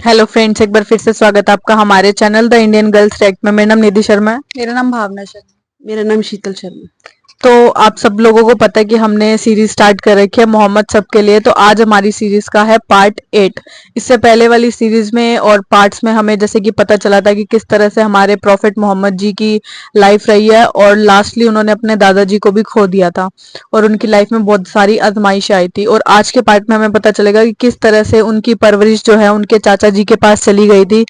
Hello friends, एक बार फिर से स्वागत है आपका हमारे चैनल द इंडियन गर्ल्स रेक्ट में। मेरा नाम निधि शर्मा है। मेरा नाम भावना शर्मा। मेरा नाम शीतल शर्मा। तो आप सब लोगों को पता है कि हमने सीरीज स्टार्ट कर रखी है मोहम्मद सबके लिए। तो आज हमारी सीरीज का है पार्ट 8। इससे पहले वाली सीरीज में और पार्ट्स में हमें जैसे कि पता चला था कि किस तरह से हमारे प्रॉफिट मोहम्मद जी की लाइफ रही है और लास्टली उन्होंने अपने दादाजी को भी खो दिया था और उनकी लाइफ में बहुत सारी आजमाइशें आई थी। और आज के पार्ट में हमें पता चलेगा कि किस तरह से उनकी परवरिश जो है उनके चाचा जी के पास चली गई थी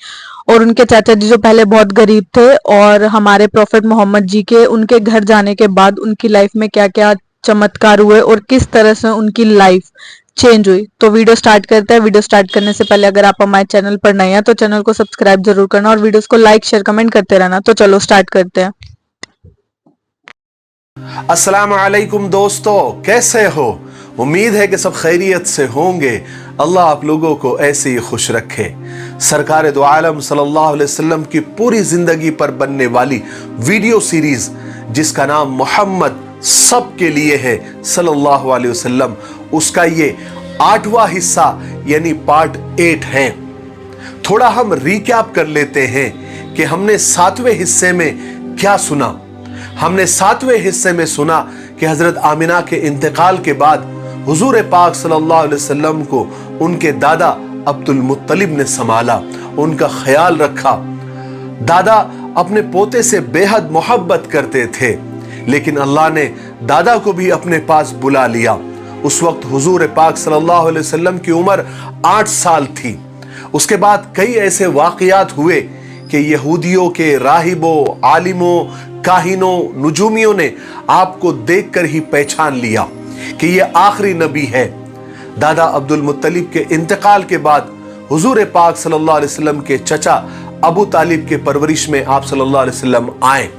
और उनके चाचा जी जो पहले बहुत गरीब थे और हमारे प्रॉफिट मोहम्मद जी के उनके घर जाने के बाद उनकी लाइफ में क्या क्या चमत्कार हुए और किस तरह से उनकी लाइफ चेंज हुई। तो वीडियो स्टार्ट करते हैं। वीडियो स्टार्ट करने से पहले अगर आप हमारे चैनल पर नए हैं तो चैनल को सब्सक्राइब जरूर करना और वीडियोस को लाइक शेयर कमेंट करते रहना। तो चलो स्टार्ट करते हैं। अस्सलाम वालेकुम दोस्तों, कैसे हो? उम्मीद है कि सब खैरियत से होंगे। अल्लाह आप लोगों को ऐसे ही खुश रखे। सरकार दो आलम सल्लल्लाहु अलैहि वसल्लम की पूरी जिंदगी पर बनने वाली वीडियो सीरीज जिसका नाम मोहम्मद सब के लिए है सल्लल्लाहु अलैहि वसल्लम, उसका ये 8वां हिस्सा यानी पार्ट 8 है। थोड़ा हम रिकैप कर लेते हैं कि हमने 7वें हिस्से में क्या सुना। हमने 7वें हिस्से में सुना कि हजरत आमिना के इंतकाल के बाद हुजूर पाक सल्लल्लाहु अलैहि वसल्लम को उनके दादा अब्दुल मुत्तलिब ने संभाला, उनका ख्याल रखा। दादा अपने पोते से बेहद मोहब्बत करते थे, लेकिन अल्लाह ने दादा को भी अपने पास बुला लिया। उस वक्त हुजूर पाक सल्लल्लाहु अलैहि वसल्लम की उम्र 8 साल थी। उसके बाद कई ऐसे वाकयात हुए कि यहूदियों के राहिबों, आलिमों, काहिनों, नुजूमियों ने आपको देखकर ही पहचान लिया कि ये आखिरी नबी है। दादा अब्दुल मुत्तलिब के इंतकाल के बाद हुजूर पाक सल्लल्लाहु अलैहि वसल्लम के चचा अबू तालिब के परवरिश में आप सल्लल्लाहु अलैहि वसल्लम आए।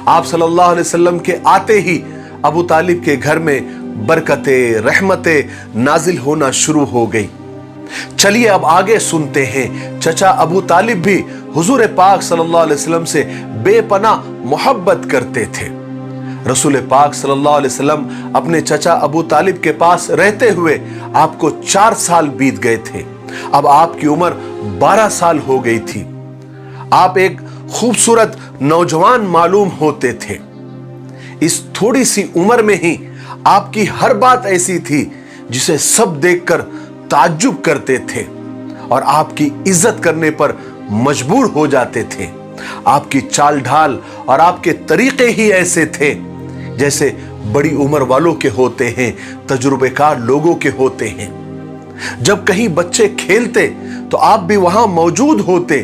आप सल्लल्लाहु अलैहि वसल्लम के आते ही अबू तालिब के घर में बरकतें, रहमतें नाजिल होना शुरू हो गई। चलिए अब आगे सुनते हैं। चचा अबू तालिब भी हुजूर पाक सल्लल्लाहु अलैहि वसल्लम से बेपनाह मोहब्बत करते थे। रसूल पाक सल्लल्लाहु अलैहि वसल्लम अपने चचा अबू तालिब के पास रहते हुए आपको 4 साल बीत गए थे। अब आपकी उम्र 12 साल हो गई थी। आप एक खूबसूरत नौजवान मालूम होते थे। इस थोड़ी सी उम्र में ही आपकी हर बात ऐसी थी जिसे सब देखकर ताज्जुब करते थे और आपकी इज्जत करने पर मजबूर हो जाते थे। आपकी चाल ढाल और आपके तरीके ही ऐसे थे जैसे बड़ी उम्र वालों के होते हैं, तजुर्बेकार लोगों के होते हैं। जब कहीं बच्चे खेलते तो आप भी वहां मौजूद होते,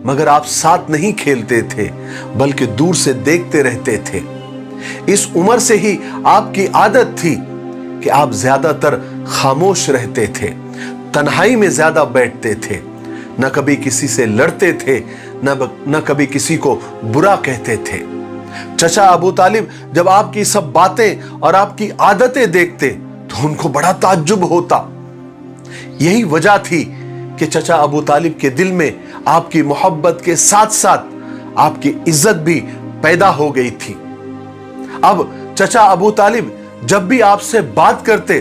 मगर आप साथ नहीं खेलते थे बल्कि दूर से देखते रहते थे। इस उम्र से ही आपकी आदत थी कि आप ज्यादातर खामोश रहते थे, तन्हाई में ज्यादा बैठते थे, न कभी किसी से लड़ते थे, न कभी किसी को बुरा कहते थे। चचा अबू तालिब जब आपकी सब बातें और आपकी आदतें देखते तो उनको बड़ा ताज्जुब होता। यही वजह थी कि चचा अबू तालिब के दिल में आपकी मोहब्बत के साथ साथ आपकी इज्जत भी पैदा हो गई थी। अब चचा अबू तालिब जब भी आपसे बात करते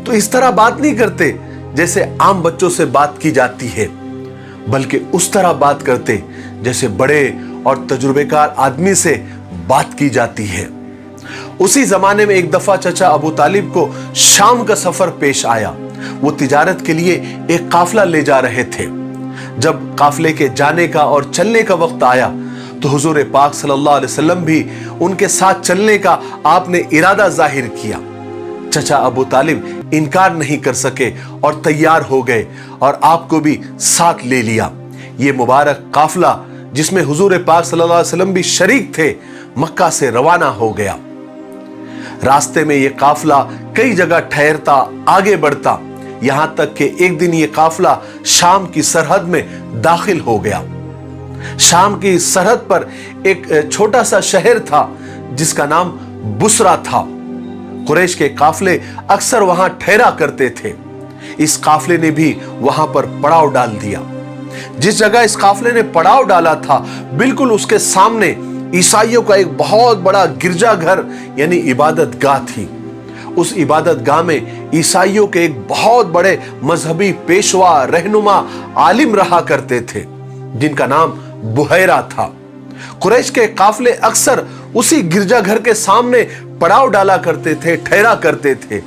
तो इस तरह बात नहीं करते जैसे आम बच्चों से बात की जाती है, बल्कि उस तरह बात करते जैसे बड़े और तजुर्बेकार आदमी से बात की जाती है। उसी जमाने में एक दफा चचा अबू तालिब को शाम का सफर पेश आया। वो तिजारत के लिए एक काफिला ले जा रहे थे। जब काफिले के जाने का और चलने का वक्त आया तो हुजूर पाक सल्लल्लाहु अलैहि वसल्लम भी उनके साथ चलने का आपने इरादा जाहिर किया। चचा अबू तालिब इनकार नहीं कर सके और तैयार हो गए और आपको भी साथ ले लिया। ये मुबारक काफिला जिसमें हुजूर पाक सल्लल्लाहु अलैहि वसल्लम भी शरीक थे, मक्का से रवाना हो गया। रास्ते में ये काफिला कई जगह ठहरता, आगे बढ़ता, यहां तक कि एक दिन ये काफिला शाम की सरहद में दाखिल हो गया। शाम की सरहद पर एक छोटा सा शहर था जिसका नाम बुसरा था। कुरैश के काफिले अक्सर वहां ठहरा करते थे। इस काफिले ने भी वहां पर पड़ाव डाल दिया। जिस जगह इस काफिले ने पड़ाव डाला था बिल्कुल उसके सामने ईसाइयों का एक बहुत बड़ा गिरजाघर यानी इबादत गाह थी। उस इबादत गाह में ईसाइयों के एक बहुत बड़े मजहबी पेशवा, रहनुमा, आलिम रहा करते थे, जिनका नाम बुहैरा था। कुरैश के काफले अक्सर उसी गिरजाघर के सामने पड़ाव डाला करते थे, ठहरा करते थे,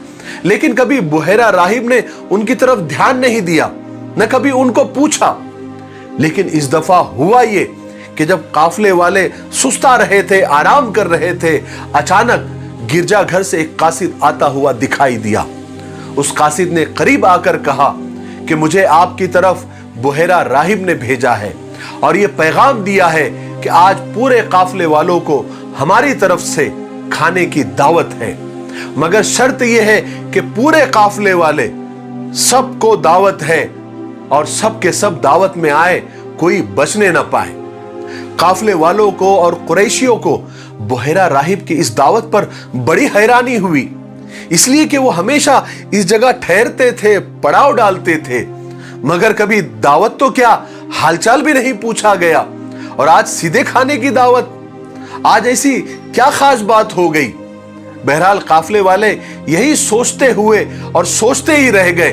लेकिन कभी बुहैरा राहिब ने उनकी तरफ ध्यान नहीं दिया, न कभी उनको पूछा। लेकिन इस दफा हुआ ये कि जब काफले वाले सुस्ता रहे थे, आराम कर रहे थे, अचानक गिरजाघर से एक कासिद आता हुआ दिखाई दिया। उस कासिद ने करीब आकर कहा कि मुझे आपकी तरफ बुहैरा राहिब ने भेजा है और ये पैगाम दिया है कि आज पूरे काफले वालों को हमारी तरफ से खाने की दावत है, मगर शर्त यह है कि पूरे काफले वाले सबको दावत है और सब के सब दावत में आए, कोई बचने न पाए। काफले वालों को और कुरैशियों को बुहैरा राहिब की इस दावत पर बड़ी हैरानी हुई, इसलिए कि वो हमेशा इस जगह ठहरते थे, पड़ाव डालते थे, मगर कभी दावत तो क्या, हालचाल भी नहीं पूछा गया, और आज सीधे खाने की दावत। आज ऐसी क्या खास बात हो गई? बहरहाल काफले वाले यही सोचते हुए और सोचते ही रह गए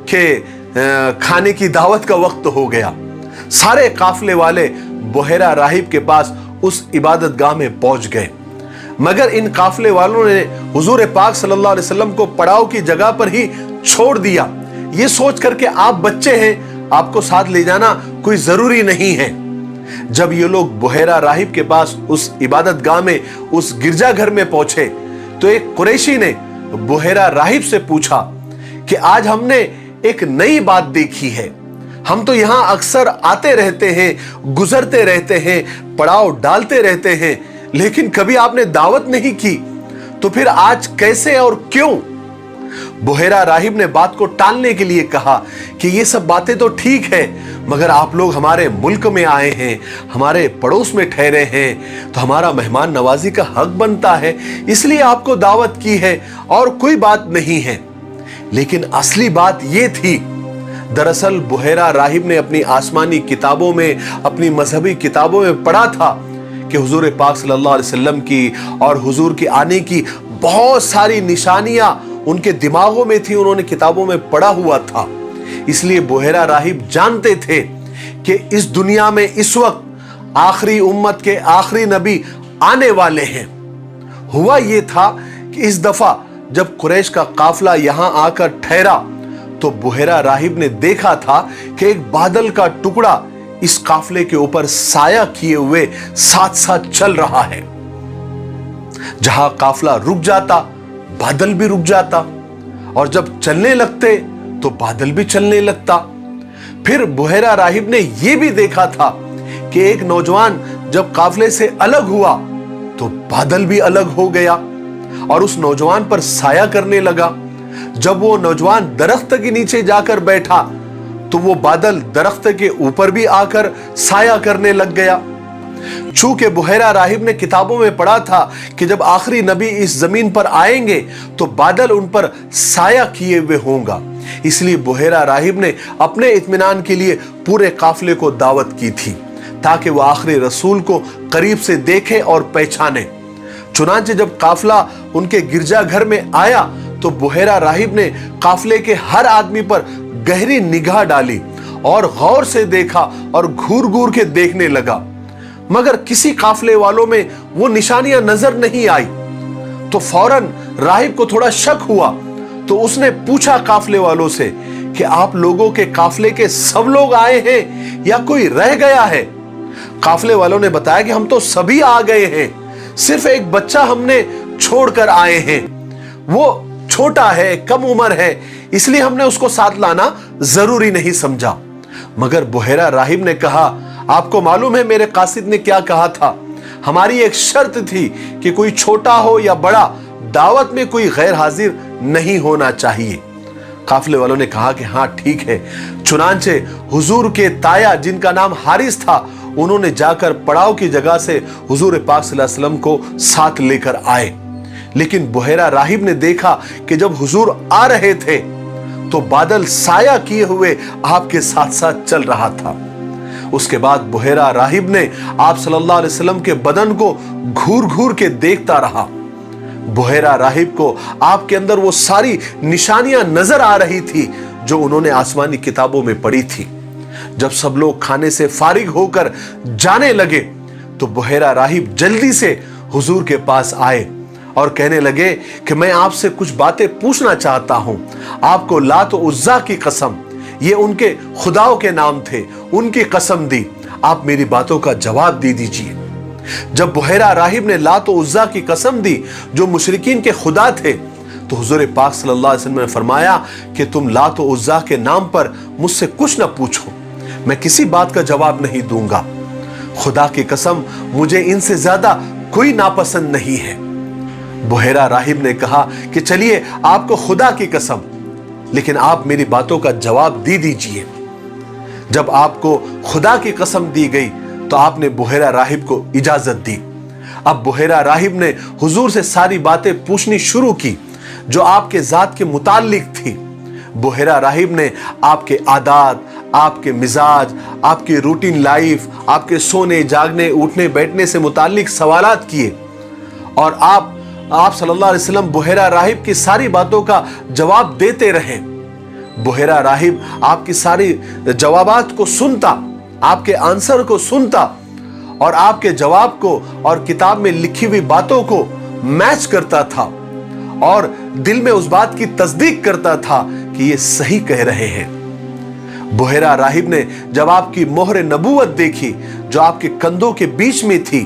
कि खाने की दावत का वक्त हो गया। सारे काफले वाले बुहैरा राहिब के पास उस इबादत गाह में पहुंच गए, मगर इन काफले वालों ने हुजूर पाक सल्लल्लाहु अलैहि वसल्लम को पड़ाव की जगह पर ही छोड़ दिया, ये सोच करके आप बच्चे हैं, आपको साथ ले जाना कोई जरूरी नहीं है। जब ये लोग बुहैरा राहिब के पास उस इबादत गाह में, उस गिरजाघर में पहुंचे, तो एक कुरैशी ने बुहैरा राहिब से पूछा कि आज हमने एक नई बात देखी है, हम तो यहां अक्सर आते रहते हैं, गुजरते रहते हैं, पड़ाव डालते रहते हैं, लेकिन कभी आपने दावत नहीं की, तो फिर आज कैसे और क्यों? बुहैरा राहिब ने बात को टालने के लिए कहा कि ये सब बातें तो ठीक है, मगर आप लोग हमारे मुल्क में आए हैं, हमारे पड़ोस में ठहरे हैं, तो हमारा मेहमान नवाजी का हक बनता है, इसलिए आपको दावत की है और कोई बात नहीं है। लेकिन असली बात ये थी, दरअसल बुहैरा राहिब ने अपनी आसमानी किताबों में, अपनी मजहबी किताबों में पढ़ा था कि हुजूर पाक सल्लल्लाहु अलैहि वसल्लम की और हुजूर के आने की बहुत सारी निशानियां उनके दिमागों में थी, उन्होंने किताबों में पढ़ा हुआ था। इसलिए बुहैरा राहिब जानते थे कि इस दुनिया में इस वक्त आखिरी उम्मत के आखिरी नबी आने वाले हैं। हुआ यह था कि इस दफा जब कुरैश का काफला यहां आकर ठहरा, तो बुहैरा राहिब ने देखा था कि एक बादल का टुकड़ा इस काफले के ऊपर साया किए हुए साथ साथ चल रहा है। जहां काफला रुक जाता, बादल भी रुक जाता, और जब चलने लगते तो बादल भी चलने लगता। फिर बुहैरा राहिब ने यह भी देखा था कि एक नौजवान जब काफले से अलग हुआ तो बादल भी अलग हो गया और उस नौजवान पर साया करने लगा। जब वो नौजवान दरख्त के नीचे जाकर बैठा तो वो बादल दरख्त के ऊपर भी आकर साया करने लग गया। चूंकि बुहैरा राहिब ने किताबों में पढ़ा था कि जब आखिरी नबी इस जमीन पर आएंगे तो बादल उन पर साया किए हुए होगा, इसलिए बुहैरा राहिब ने अपने इत्मीनान के लिए पूरे काफले को दावत की थी ताकि वो आखिरी रसूल को करीब से देखे और पहचाने। चुनांचे जब काफला उनके गिरजाघर में आया तो बुहैरा राहिब ने काफले के हर आदमी पर गहरी निगाह डाली और गौर से देखा और घूर घूर के देखने लगा, मगर किसी काफले वालों में वो निशानियां नजर नहीं आई। तो फौरन राहिब को थोड़ा शक हुआ, तो उसने पूछा काफले वालों से कि आप लोगों के काफले के सब लोग आए हैं या कोई रह गया है? काफले वालों ने बताया कि हम तो सभी आ गए हैं, सिर्फ एक बच्चा हमने छोड़कर आए हैं, वो छोटा है, कम उम्र है, इसलिए हमने उसको साथ लाना जरूरी नहीं समझा। मगर बुहैरा राहिब ने कहा, आपको मालूम है मेरे कासिद ने क्या कहा था? हमारी एक शर्त थी कि कोई छोटा हो या बड़ा, दावत में कोई गैर हाजिर नहीं होना चाहिए। काफले वालों ने कहा कि हाँ ठीक है। चुनांचे हुजूर के ताया जिनका नाम हारिस था, उन्होंने जाकर पड़ाव की जगह से हुजूर पाक सल्लल्लाहु अलैहि वसल्लम को साथ लेकर आए। लेकिन बुहैरा राहिब ने देखा कि जब हुजूर आ रहे थे तो बादल साया किए हुए आपके साथ साथ चल रहा था। उसके बाद बुहैरा राहिब ने आप सल्लल्लाहु अलैहि वसल्लम के बदन को घूर घूर के देखता रहा। बुहैरा राहिब को आपके अंदर वो सारी निशानियां नजर आ रही थी जो उन्होंने आसमानी किताबों में पढ़ी थी। जब सब लोग खाने से फारिग होकर जाने लगे तो बुहैरा राहिब जल्दी से हुजूर के पास आए और कहने लगे कि मैं आपसे कुछ बातें पूछना चाहता हूं। आपको लात और उज्जा की कसम, ये उनके खुदाओं के नाम थे, उनकी कसम दी, आप मेरी बातों का जवाब दे दीजिए। जब बुहैरा राहिब ने लात और उज्जा की कसम दी जो मुशरिकीन के खुदा थे, तो हुजूर पाक सल्लल्लाहु अलैहि वसल्लम ने फरमाया कि तुम लात और उज्जा के नाम पर मुझसे कुछ ना पूछो, मैं किसी बात का जवाब नहीं दूंगा। खुदा की कसम, मुझे इनसे ज्यादा कोई नापसंद नहीं है। बुहैरा राहिब ने कहा कि चलिए आपको खुदा की कसम, लेकिन आप मेरी बातों का जवाब दे दीजिए। जब आपको खुदा की कसम दी गई तो आपने बुहैरा राहिब को इजाजत दी। अब बुहैरा राहिब ने हुजूर से सारी बातें पूछनी शुरू की जो आपके जात के मुताल्लिक थी। बुहैरा राहिब ने आपके आदात, आपके मिजाज, आपकी रूटीन लाइफ, आपके सोने जागने उठने बैठने से मुताल्लिक सवालात किए और आप सल्लल्लाहु अलैहि वसल्लम बुहैरा राहिब की सारी बातों का जवाब देते रहे। बुहैरा राहिब आपकी सारी जवाबात को सुनता, आपके आंसर को सुनता और आपके जवाब को और किताब में लिखी हुई बातों को मैच करता था और दिल में उस बात की तस्दीक करता था कि ये सही कह रहे हैं। बुहैरा राहिब ने जब आपकी मोहर नबूवत देखी जो आपके कंधों के बीच में थी,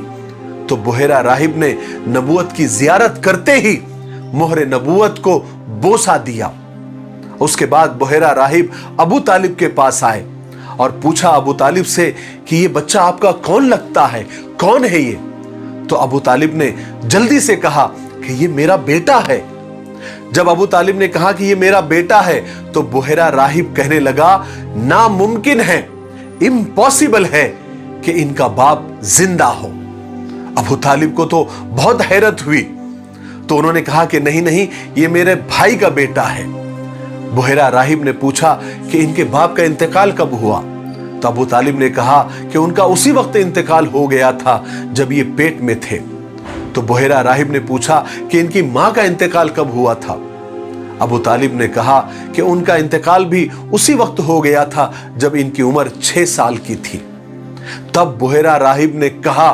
तो बुहैरा राहिब ने नबूवत की जियारत करते ही मोहर नबूवत को बोसा दिया। उसके बाद बुहैरा राहिब अबू तालिब के पास आए और पूछा अबू तालिब से कि ये बच्चा आपका कौन लगता है, कौन है ये? तो अबू तालिब ने जल्दी से कहा कि ये मेरा बेटा है। जब अबू तालिब ने कहा कि ये मेरा बेटा है तो बुहैरा राहिब कहने लगा, नामुमकिन है, इम्पॉसिबल है कि इनका बाप जिंदा हो। अबू तालिब को तो बहुत हैरत हुई, तो उन्होंने कहा कि नहीं नहीं, ये मेरे भाई का बेटा है। बुहैरा राहिब ने पूछा कि इनके बाप का इंतकाल कब हुआ? तो अबू तालिब ने कहा कि उनका उसी वक्त इंतकाल हो गया था जब ये पेट में थे। तो बुहैरा राहिब ने पूछा कि इनकी मां का इंतकाल कब हुआ था? अबू तालिब ने कहा कि उनका इंतकाल भी उसी वक्त हो गया था जब इनकी उम्र 6 साल की थी। तब बुहैरा राहिब ने कहा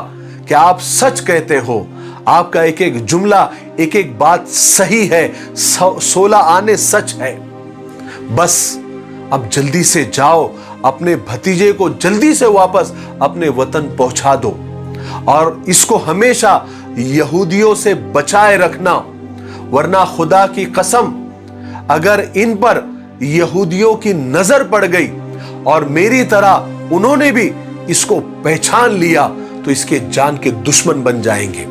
कि आप सच कहते हो, आपका एक एक जुमला, एक एक बात सही है, 16 आने सच है। बस अब जल्दी से जाओ, अपने भतीजे को जल्दी से वापस अपने वतन पहुंचा दो और इसको हमेशा यहूदियों से बचाए रखना, वरना खुदा की कसम अगर इन पर यहूदियों की नजर पड़ गई और मेरी तरह उन्होंने भी इसको पहचान लिया तो इसके जान के दुश्मन बन जाएंगे।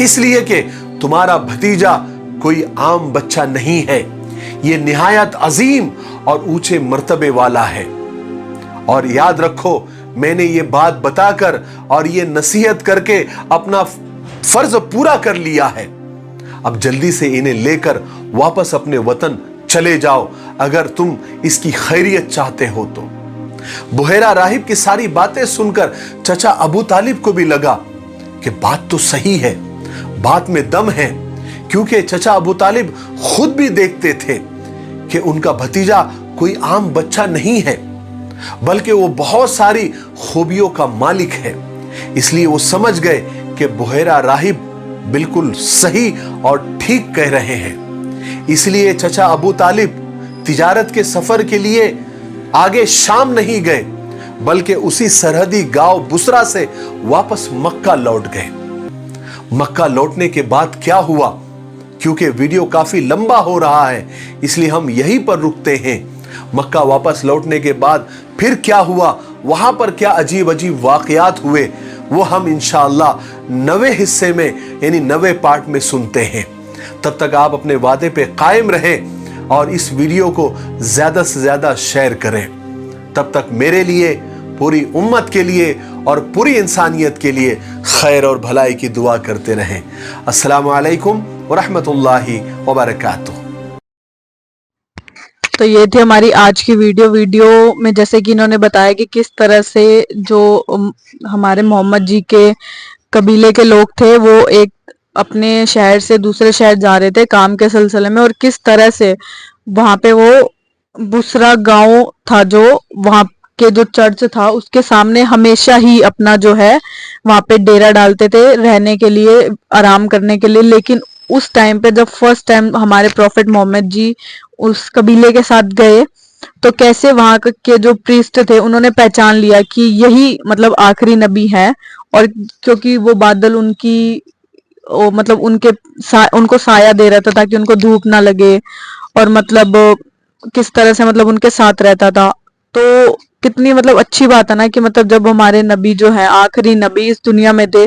इसलिए कि तुम्हारा भतीजा कोई आम बच्चा नहीं है, ये निहायत अजीम और ऊंचे मर्तबे वाला है। और याद रखो, मैंने ये बात बताकर और ये नसीहत करके अपना फर्ज पूरा कर लिया है। अब जल्दी से इन्हें लेकर वापस अपने वतन चले जाओ अगर तुम इसकी खैरियत चाहते हो तो। बुहैरा राहिब की सारी बातें सुनकर चचा अबू तालिब को भी लगा कि बात तो सही है, बात में दम है, क्योंकि चचा अबू तालिब खुद भी देखते थे कि उनका भतीजा कोई आम बच्चा नहीं है, बल्कि वो बहुत सारी खूबियों का मालिक है। इसलिए वो समझ गए कि बुहैरा राहिब बिल्कुल सही और ठीक कह रहे हैं। इसलिए चचा अबू तालिब तिजारत के सफर के लिए आगे शाम नहीं गए, बल्कि उसी सरहदी गांव बुसरा से वापस मक्का लौट गए। मक्का लौटने के बाद क्या हुआ, क्योंकि वीडियो काफी लंबा हो रहा है इसलिए हम यहीं पर रुकते हैं। मक्का वापस लौटने के बाद फिर क्या हुआ, वहां पर क्या अजीब अजीब वाकयात हुए, वो हम इंशाअल्लाह 9वें हिस्से में यानी 9वें पार्ट में सुनते हैं। तब तक आप अपने वादे पे कायम रहें और इस वीडियो को ज्यादा से ज्यादा शेयर करें। तब तक मेरे लिए, पूरी उम्मत के लिए और पूरी इंसानियत के लिए खैर और भलाई की दुआ करते रहें। अस्सलामु अलैकुम व रहमतुल्लाहि व बरकातुहू। तो ये थी हमारी आज की वीडियो में जैसे कि इन्होंने बताया कि किस तरह से जो हमारे मोहम्मद जी के कबीले के लोग थे वो एक اپنے شہر سے دوسرے شہر جا رہے تھے کام کے سلسلے میں، اور کس طرح سے وہاں پہ وہ بسرا گاؤں تھا جو وہاں کے جو چرچ تھا اس کے سامنے ہمیشہ ہی اپنا جو ہے وہاں پہ ڈیرا ڈالتے تھے رہنے کے لیے، آرام کرنے کے لیے. لیکن اس ٹائم پہ جب فرسٹ ٹائم ہمارے پروفٹ محمد جی اس قبیلے کے ساتھ گئے تو کیسے وہاں کے جو پریسٹ تھے انہوں نے پہچان لیا کہ یہی مطلب آخری نبی ہے. اور کیونکہ وہ بادل ان کی مطلب ان کو سایہ دے رہا تھا تاکہ ان کو دھوپ نہ لگے، اور مطلب کس طرح سے مطلب ان کے ساتھ رہتا تھا. تو کتنی مطلب اچھی بات ہے نا کہ مطلب جب ہمارے نبی جو ہے آخری نبی اس دنیا میں تھے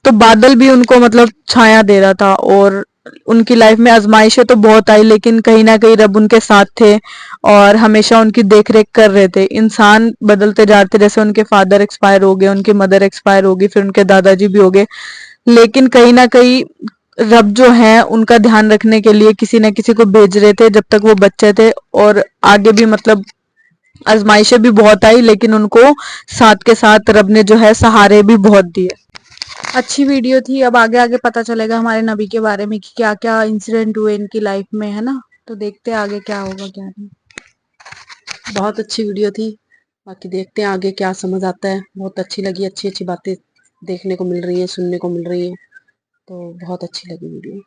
تو بادل بھی ان کو مطلب چھایا دے رہا تھا. اور ان کی لائف میں آزمائشیں تو بہت آئی لیکن کہیں نہ کہیں رب ان کے ساتھ تھے اور ہمیشہ ان کی دیکھ ریکھ کر رہے تھے. انسان بدلتے جاتے، جیسے ان کے فادر ایکسپائر ہو گئے، ان کی مدر ایکسپائر ہو گئی، پھر ان کے دادا جی بھی ہو گئے، لیکن کہیں نہ کہیں رب جو ہیں ان کا دھیان رکھنے کے لیے کسی نہ کسی کو بھیج رہے تھے جب تک وہ بچے تھے. اور آگے بھی مطلب آزمائشیں بھی بہت آئی لیکن ان کو ساتھ کے ساتھ رب نے جو ہے سہارے بھی بہت دیے. اچھی ویڈیو تھی. اب آگے آگے پتہ چلے گا ہمارے نبی کے بارے میں کہ کیا کیا انسیڈنٹ ہوئے ان کی لائف میں، ہے نا. تو دیکھتے ہیں آگے کیا ہوگا کیا نہیں. بہت اچھی ویڈیو تھی. باقی دیکھتے ہیں آگے کیا سمجھ آتا ہے. بہت اچھی لگی، اچھی اچھی باتیں دیکھنے کو مل رہی ہیں، سننے کو مل رہی ہیں، تو بہت اچھی لگی ویڈیو.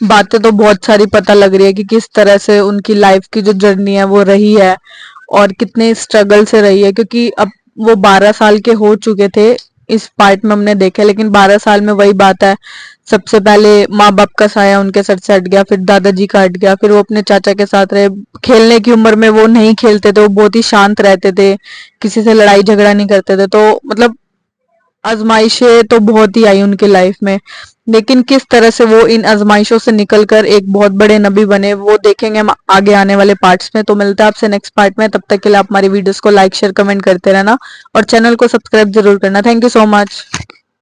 باتیں تو بہت ساری پتہ لگ رہی ہے کہ کس طرح سے ان کی لائف کی جو جرنی ہے وہ رہی ہے اور کتنے اسٹرگل سے رہی ہے. کیونکہ اب وہ 12 سال کے ہو چکے تھے اس پارٹ میں ہم نے دیکھا، لیکن 12 سال میں وہی بات ہے، سب سے پہلے ماں باپ کا سایہ ان کے سر سے ہٹ گیا، پھر دادا جی کا ہٹ گیا، پھر وہ اپنے چاچا کے ساتھ رہے. کھیلنے کی عمر میں وہ نہیں کھیلتے تھے، وہ بہت ہی شانت رہتے تھے، کسی سے لڑائی جھگڑا نہیں کرتے تھے. تو مطلب آزمائشیں تو بہت ہی آئی ان کی لائف میں، لیکن کس طرح سے وہ ان آزمائشوں سے نکل کر ایک بہت بڑے نبی بنے وہ دیکھیں گے ہم آگے آنے والے پارٹس میں. تو ملتا ہے آپ سے نیکسٹ پارٹ میں. تب تک کے لیے آپ ہماری ویڈیوز کو لائک شیئر کمنٹ کرتے رہنا اور چینل کو سبسکرائب ضرور کرنا. Thank you so much.